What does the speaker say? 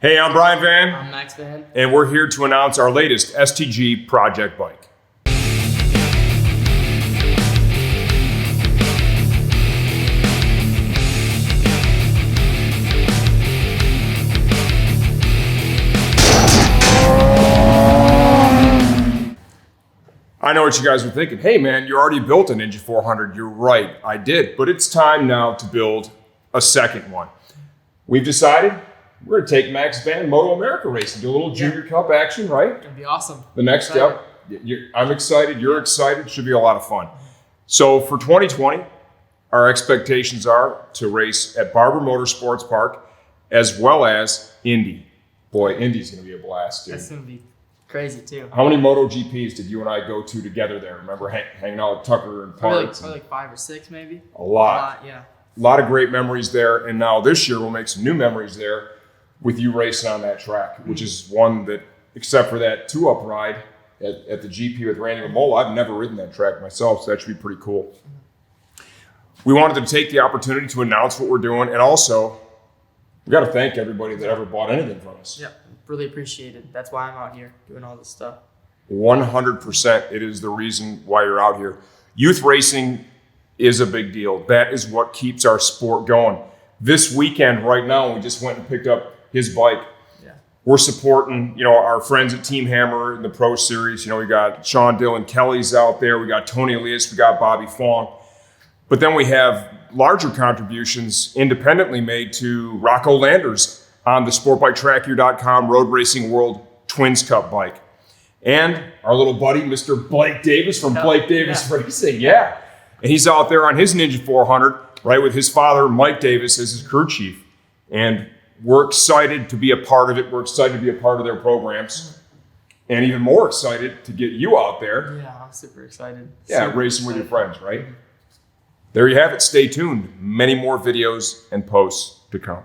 Hey, I'm Brian Van. I'm Max Van. And we're here to announce our latest STG project bike. I know what you guys were thinking. Hey man, you already built a Ninja 400. You're right, I did. But it's time now to build a second one. We've decided we're going to take Max Van MotoAmerica racing, do a little Junior Cup action, right? It'll be awesome. The next step. I'm excited. You're excited. Should be a lot of fun. So for 2020, our expectations are to race at Barber Motorsports Park as well as Indy. Boy, Indy's going to be a blast, dude. That's going to be crazy too. How many MotoGPs did you and I go to together there? Remember hanging out with Tucker and Parks? Probably like 5 or 6 maybe. A lot. Yeah. A lot of great memories there. And now this year we'll make some new memories there with you racing on that track, which is one that, except for that 2-up ride at the GP with Randy Mamola, I've never ridden that track myself, so that should be pretty cool. We wanted to take the opportunity to announce what we're doing, and also we got to thank everybody that ever bought anything from us. Yeah, really appreciate it. That's why I'm out here doing all this stuff. 100%, it is the reason why you're out here. Youth racing is a big deal. That is what keeps our sport going. This weekend, right now, we just went and picked up his bike. Yeah. We're supporting, our friends at Team Hammer in the Pro Series. We got Sean Dillon Kelly's out there. We got Tony Elias. We got Bobby Fong. But then we have larger contributions independently made to Rocco Landers on the SportbikeTrackGear.com Road Racing World Twins Cup bike. And our little buddy, Mr. Blake Davis from Blake Davis Racing. Yeah. And he's out there on his Ninja 400, right, with his father, Mike Davis, as his crew chief. And we're excited to be a part of it. We're excited to be a part of their programs. And even more excited to get you out there. Yeah, I'm super excited. Yeah, super racing with excited. your friends, right? There you have it. Stay tuned. Many more videos and posts to come.